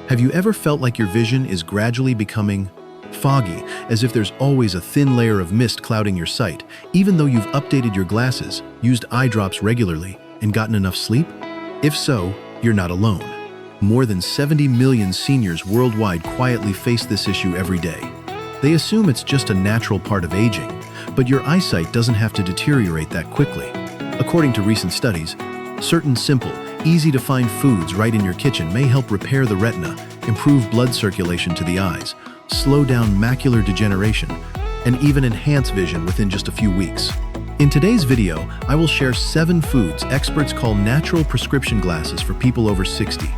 Have you ever felt like your vision is gradually becoming foggy, as if there's always a thin layer of mist clouding your sight, even though you've updated your glasses, used eye drops regularly, and gotten enough sleep? If so, you're not alone. More than 70 million seniors worldwide quietly face this issue every day. They assume it's just a natural part of aging, but your eyesight doesn't have to deteriorate that quickly. According to recent studies, certain simple, easy-to-find foods right in your kitchen may help repair the retina, improve blood circulation to the eyes, slow down macular degeneration, and even enhance vision within just a few weeks. In today's video, I will share 7 foods experts call natural prescription glasses for people over 60.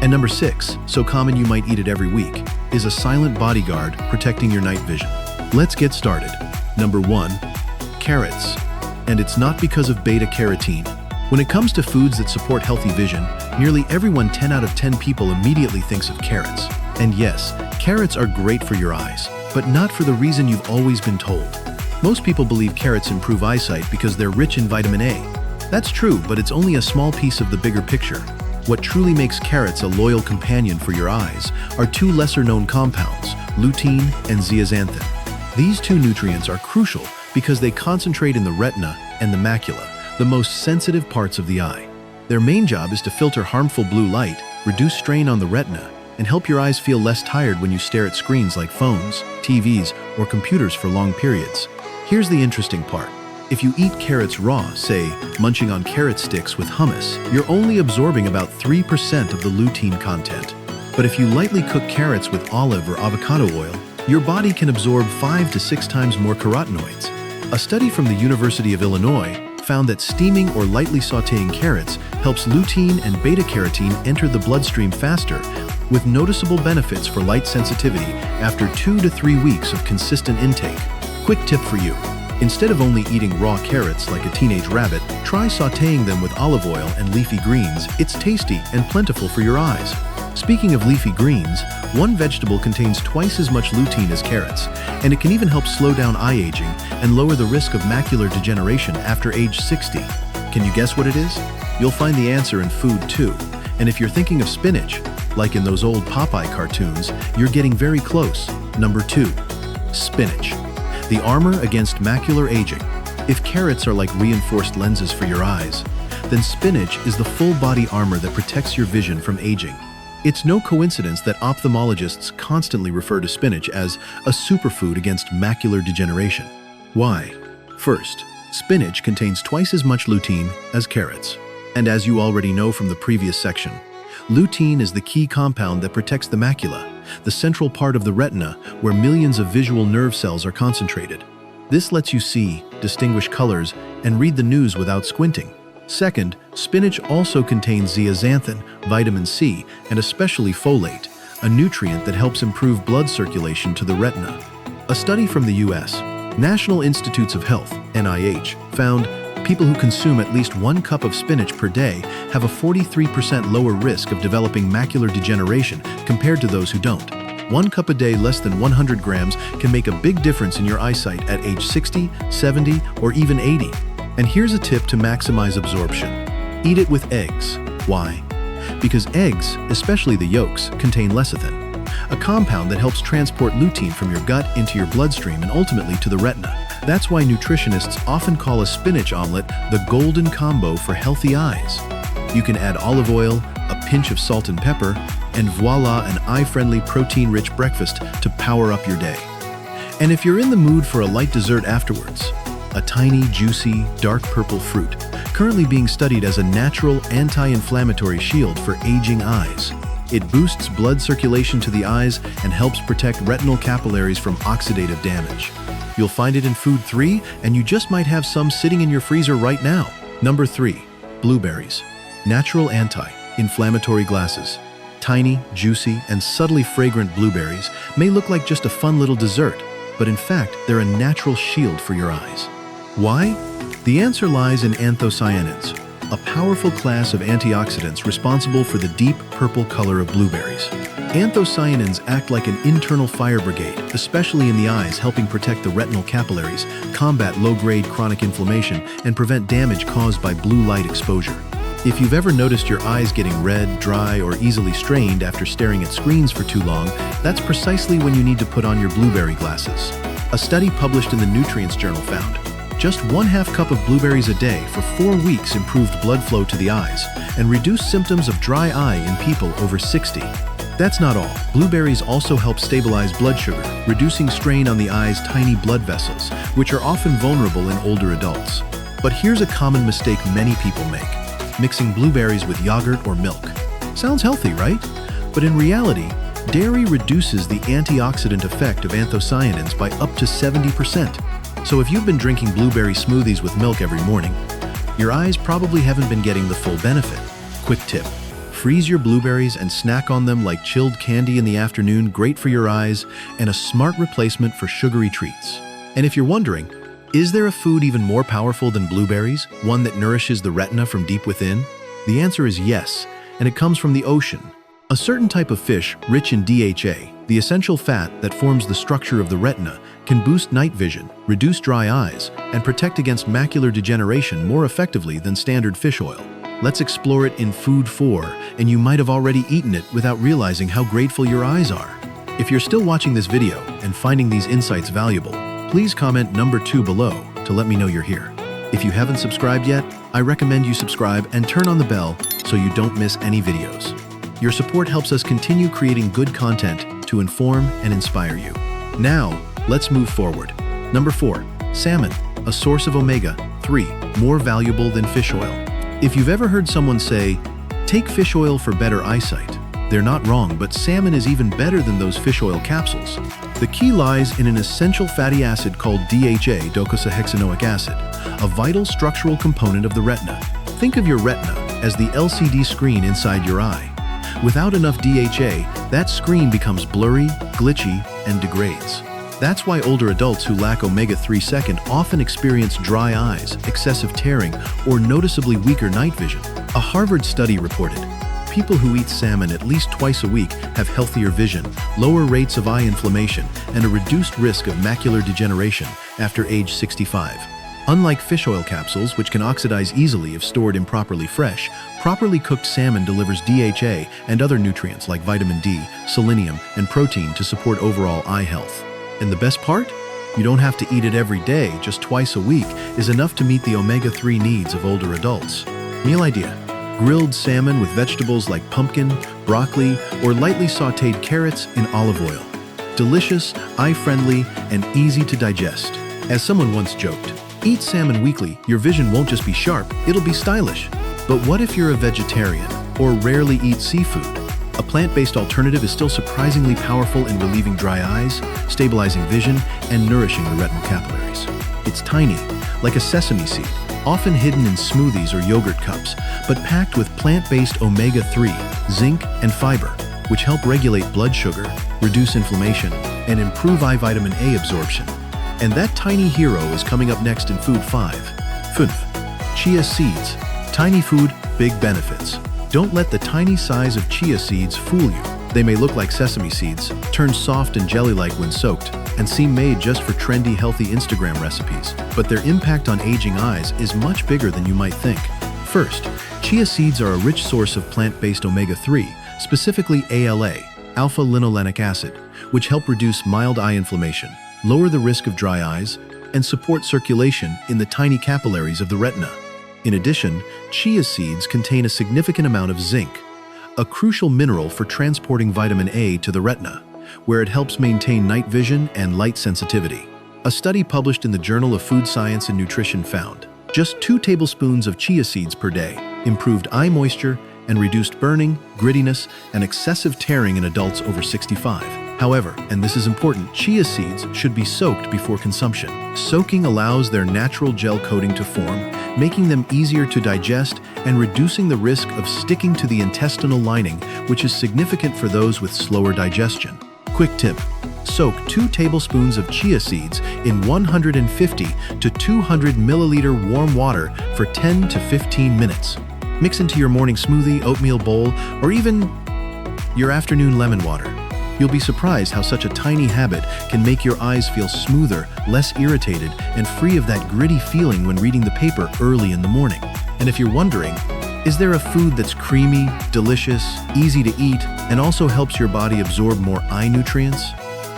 And number 6, so common you might eat it every week, is a silent bodyguard protecting your night vision. Let's get started. Number 1, carrots. And it's not because of beta-carotene. When it comes to foods that support healthy vision, nearly everyone 10 out of 10 people immediately thinks of carrots. And yes, carrots are great for your eyes, but not for the reason you've always been told. Most people believe carrots improve eyesight because they're rich in vitamin A. That's true, but it's only a small piece of the bigger picture. What truly makes carrots a loyal companion for your eyes are 2 lesser-known compounds, lutein and zeaxanthin. These 2 nutrients are crucial because they concentrate in the retina and the macula, the most sensitive parts of the eye. Their main job is to filter harmful blue light, reduce strain on the retina, and help your eyes feel less tired when you stare at screens like phones, TVs, or computers for long periods. Here's the interesting part. If you eat carrots raw, say, munching on carrot sticks with hummus, you're only absorbing about 3% of the lutein content. But if you lightly cook carrots with olive or avocado oil, your body can absorb 5 to 6 times more carotenoids. A study from the University of Illinois found that steaming or lightly sautéing carrots helps lutein and beta-carotene enter the bloodstream faster, with noticeable benefits for light sensitivity after 2 to 3 weeks of consistent intake. Quick tip for you. Instead of only eating raw carrots like a teenage rabbit, try sautéing them with olive oil and leafy greens. It's tasty and plentiful for your eyes. Speaking of leafy greens, one vegetable contains twice as much lutein as carrots, and it can even help slow down eye aging and lower the risk of macular degeneration after age 60. Can you guess what it is? You'll find the answer in food too. And if you're thinking of spinach, like in those old Popeye cartoons, you're getting very close. Number 2, spinach. The armor against macular aging. If carrots are like reinforced lenses for your eyes, then spinach is the full-body armor that protects your vision from aging. It's no coincidence that ophthalmologists constantly refer to spinach as a superfood against macular degeneration. Why? First, spinach contains twice as much lutein as carrots. And as you already know from the previous section, lutein is the key compound that protects the macula, the central part of the retina where millions of visual nerve cells are concentrated. This lets you see, distinguish colors, and read the news without squinting. Second, spinach also contains zeaxanthin, vitamin C, and especially folate, a nutrient that helps improve blood circulation to the retina. A study from the U.S. National Institutes of Health, NIH, found people who consume at least 1 cup of spinach per day have a 43% lower risk of developing macular degeneration compared to those who don't. 1 cup a day less than 100 grams can make a big difference in your eyesight at age 60, 70, or even 80. And here's a tip to maximize absorption. Eat it with eggs. Why? Because eggs, especially the yolks, contain lecithin, a compound that helps transport lutein from your gut into your bloodstream and ultimately to the retina. That's why nutritionists often call a spinach omelet the golden combo for healthy eyes. You can add olive oil, a pinch of salt and pepper, and voila, an eye-friendly protein-rich breakfast to power up your day. And if you're in the mood for a light dessert afterwards, a tiny, juicy, dark purple fruit, currently being studied as a natural anti-inflammatory shield for aging eyes. It boosts blood circulation to the eyes and helps protect retinal capillaries from oxidative damage. You'll find it in food 3, and you just might have some sitting in your freezer right now. Number 3, blueberries. Natural anti-inflammatory glasses. Tiny, juicy, and subtly fragrant blueberries may look like just a fun little dessert, but in fact, they're a natural shield for your eyes. Why? The answer lies in anthocyanins, a powerful class of antioxidants responsible for the deep purple color of blueberries. Anthocyanins act like an internal fire brigade, especially in the eyes, helping protect the retinal capillaries, combat low-grade chronic inflammation, and prevent damage caused by blue light exposure. If you've ever noticed your eyes getting red, dry, or easily strained after staring at screens for too long, that's precisely when you need to put on your blueberry glasses. A study published in the Nutrients Journal found just 1/2 cup of blueberries a day for 4 weeks improved blood flow to the eyes and reduced symptoms of dry eye in people over 60. That's not all. Blueberries also help stabilize blood sugar, reducing strain on the eye's tiny blood vessels, which are often vulnerable in older adults. But here's a common mistake many people make: mixing blueberries with yogurt or milk. Sounds healthy, right? But in reality, dairy reduces the antioxidant effect of anthocyanins by up to 70%. So if you've been drinking blueberry smoothies with milk every morning, your eyes probably haven't been getting the full benefit. Quick tip: freeze your blueberries and snack on them like chilled candy in the afternoon, great for your eyes, and a smart replacement for sugary treats. And if you're wondering, is there a food even more powerful than blueberries, one that nourishes the retina from deep within? The answer is yes, and it comes from the ocean. A certain type of fish, rich in DHA, the essential fat that forms the structure of the retina, can boost night vision, reduce dry eyes, and protect against macular degeneration more effectively than standard fish oil. Let's explore it in Food 4, and you might have already eaten it without realizing how grateful your eyes are. If you're still watching this video and finding these insights valuable, please comment number 2 below to let me know you're here. If you haven't subscribed yet, I recommend you subscribe and turn on the bell so you don't miss any videos. Your support helps us continue creating good content to inform and inspire you. Now, let's move forward. Number 4, salmon, a source of omega-3, more valuable than fish oil. If you've ever heard someone say, "Take fish oil for better eyesight," they're not wrong, but salmon is even better than those fish oil capsules. The key lies in an essential fatty acid called DHA, docosahexaenoic acid, a vital structural component of the retina. Think of your retina as the LCD screen inside your eye. Without enough DHA, that screen becomes blurry, glitchy, and degrades. That's why older adults who lack omega-3 second often experience dry eyes, excessive tearing, or noticeably weaker night vision. A Harvard study reported, people who eat salmon at least twice a week have healthier vision, lower rates of eye inflammation, and a reduced risk of macular degeneration after age 65. Unlike fish oil capsules, which can oxidize easily if stored improperly fresh, properly cooked salmon delivers DHA and other nutrients like vitamin D, selenium, and protein to support overall eye health. And the best part? You don't have to eat it every day, just twice a week is enough to meet the omega-3 needs of older adults. Meal idea: grilled salmon with vegetables like pumpkin, broccoli, or lightly sautéed carrots in olive oil. Delicious, eye-friendly, and easy to digest. As someone once joked, eat salmon weekly, your vision won't just be sharp, it'll be stylish. But what if you're a vegetarian or rarely eat seafood? A plant-based alternative is still surprisingly powerful in relieving dry eyes, stabilizing vision, and nourishing the retinal capillaries. It's tiny, like a sesame seed, often hidden in smoothies or yogurt cups, but packed with plant-based omega-3, zinc, and fiber, which help regulate blood sugar, reduce inflammation, and improve eye vitamin A absorption. And that tiny hero is coming up next in Food 5. 5. Chia seeds. Tiny food, big benefits. Don't let the tiny size of chia seeds fool you. They may look like sesame seeds, turn soft and jelly-like when soaked, and seem made just for trendy, healthy Instagram recipes. But their impact on aging eyes is much bigger than you might think. First, chia seeds are a rich source of plant-based omega-3, specifically ALA, alpha-linolenic acid, which help reduce mild eye inflammation, lower the risk of dry eyes, and support circulation in the tiny capillaries of the retina. In addition, chia seeds contain a significant amount of zinc, a crucial mineral for transporting vitamin A to the retina, where it helps maintain night vision and light sensitivity. A study published in the Journal of Food Science and Nutrition found just 2 tablespoons of chia seeds per day improved eye moisture and reduced burning, grittiness, and excessive tearing in adults over 65. However, and this is important, chia seeds should be soaked before consumption. Soaking allows their natural gel coating to form, making them easier to digest and reducing the risk of sticking to the intestinal lining, which is significant for those with slower digestion. Quick tip: soak 2 tablespoons of chia seeds in 150 to 200 milliliter warm water for 10 to 15 minutes. Mix into your morning smoothie, oatmeal bowl, or even your afternoon lemon water. You'll be surprised how such a tiny habit can make your eyes feel smoother, less irritated, and free of that gritty feeling when reading the paper early in the morning. And if you're wondering, Is there a food that's creamy, delicious, easy to eat, and also helps your body absorb more eye nutrients?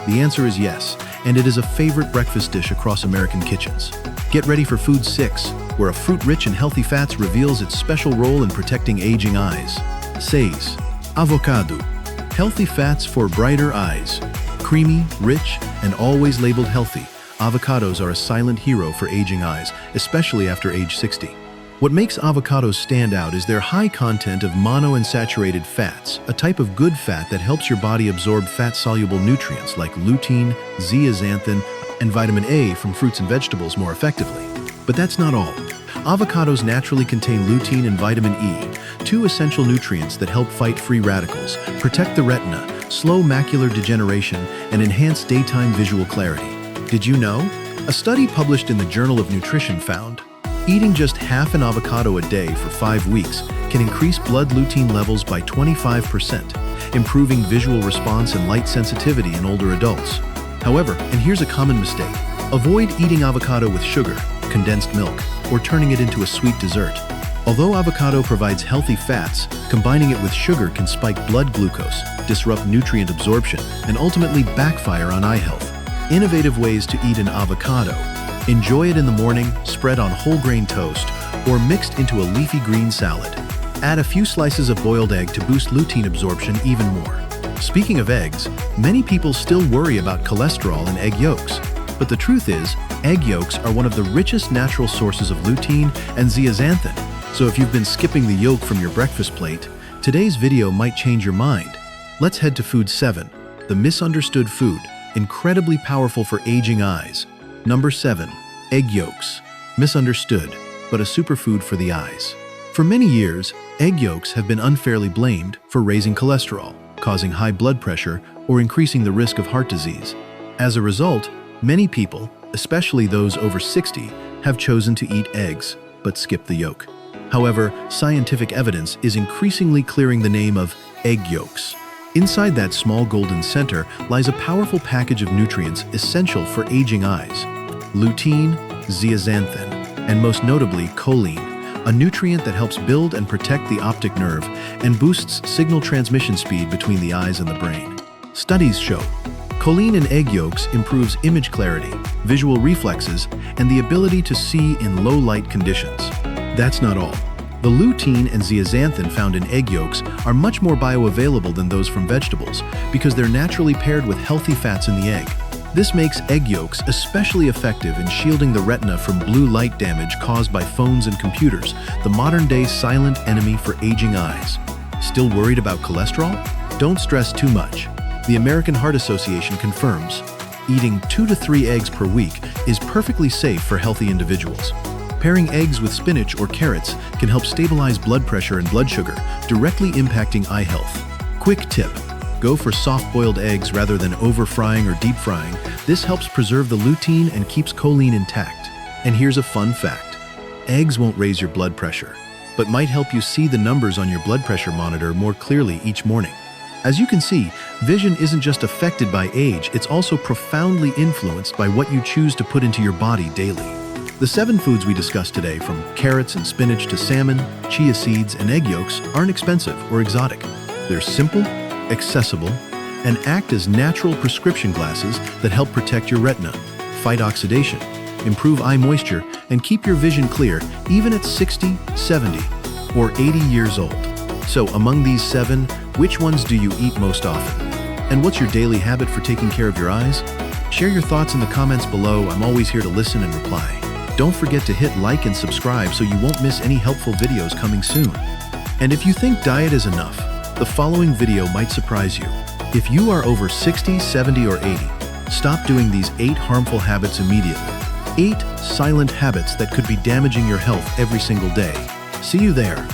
The answer is yes, and it is a favorite breakfast dish across American kitchens. Get ready for Food 6, where a fruit rich in healthy fats reveals its special role in protecting aging eyes. 6. Avocado. Healthy fats for brighter eyes. Creamy, rich, and always labeled healthy, avocados are a silent hero for aging eyes, especially after age 60. What makes avocados stand out is their high content of monounsaturated fats, a type of good fat that helps your body absorb fat-soluble nutrients like lutein, zeaxanthin, and vitamin A from fruits and vegetables more effectively. But that's not all. Avocados naturally contain lutein and vitamin E, two essential nutrients that help fight free radicals, protect the retina, slow macular degeneration, and enhance daytime visual clarity. Did you know? A study published in the Journal of Nutrition found eating just half an avocado a day for 5 weeks can increase blood lutein levels by 25%, improving visual response and light sensitivity in older adults. However, and here's a common mistake, avoid eating avocado with sugar, condensed milk, or turning it into a sweet dessert. Although avocado provides healthy fats, combining it with sugar can spike blood glucose, disrupt nutrient absorption, and ultimately backfire on eye health. Innovative ways to eat an avocado. Enjoy it in the morning, spread on whole grain toast, or mixed into a leafy green salad. Add a few slices of boiled egg to boost lutein absorption even more. Speaking of eggs, many people still worry about cholesterol in egg yolks. But the truth is, egg yolks are one of the richest natural sources of lutein and zeaxanthin. So if you've been skipping the yolk from your breakfast plate, today's video might change your mind. Let's head to Food 7, the misunderstood food, incredibly powerful for aging eyes. Number 7. Egg yolks. Misunderstood, but a superfood for the eyes. For many years, egg yolks have been unfairly blamed for raising cholesterol, causing high blood pressure, or increasing the risk of heart disease. As a result, many people, especially those over 60, have chosen to eat eggs, but skip the yolk. However, scientific evidence is increasingly clearing the name of egg yolks. Inside that small golden center lies a powerful package of nutrients essential for aging eyes. Lutein, zeaxanthin, and most notably choline, a nutrient that helps build and protect the optic nerve and boosts signal transmission speed between the eyes and the brain. Studies show choline in egg yolks improves image clarity, visual reflexes, and the ability to see in low-light conditions. That's not all. The lutein and zeaxanthin found in egg yolks are much more bioavailable than those from vegetables because they're naturally paired with healthy fats in the egg. This makes egg yolks especially effective in shielding the retina from blue light damage caused by phones and computers, the modern-day silent enemy for aging eyes. Still worried about cholesterol? Don't stress too much. The American Heart Association confirms eating 2 to 3 eggs per week is perfectly safe for healthy individuals. Pairing eggs with spinach or carrots can help stabilize blood pressure and blood sugar, directly impacting eye health. Quick tip: go for soft-boiled eggs rather than over-frying or deep-frying. This helps preserve the lutein and keeps choline intact. And here's a fun fact: eggs won't raise your blood pressure, but might help you see the numbers on your blood pressure monitor more clearly each morning. As you can see, vision isn't just affected by age, it's also profoundly influenced by what you choose to put into your body daily. The 7 foods we discussed today, from carrots and spinach to salmon, chia seeds, and egg yolks, aren't expensive or exotic. They're simple, accessible, and act as natural prescription glasses that help protect your retina, fight oxidation, improve eye moisture, and keep your vision clear even at 60, 70, or 80 years old. So among these 7, which ones do you eat most often? And what's your daily habit for taking care of your eyes? Share your thoughts in the comments below. I'm always here to listen and reply. Don't forget to hit like and subscribe so you won't miss any helpful videos coming soon. And if you think diet is enough, the following video might surprise you. If you are over 60, 70, or 80, stop doing these 8 harmful habits immediately. 8 silent habits that could be damaging your health every single day. See you there.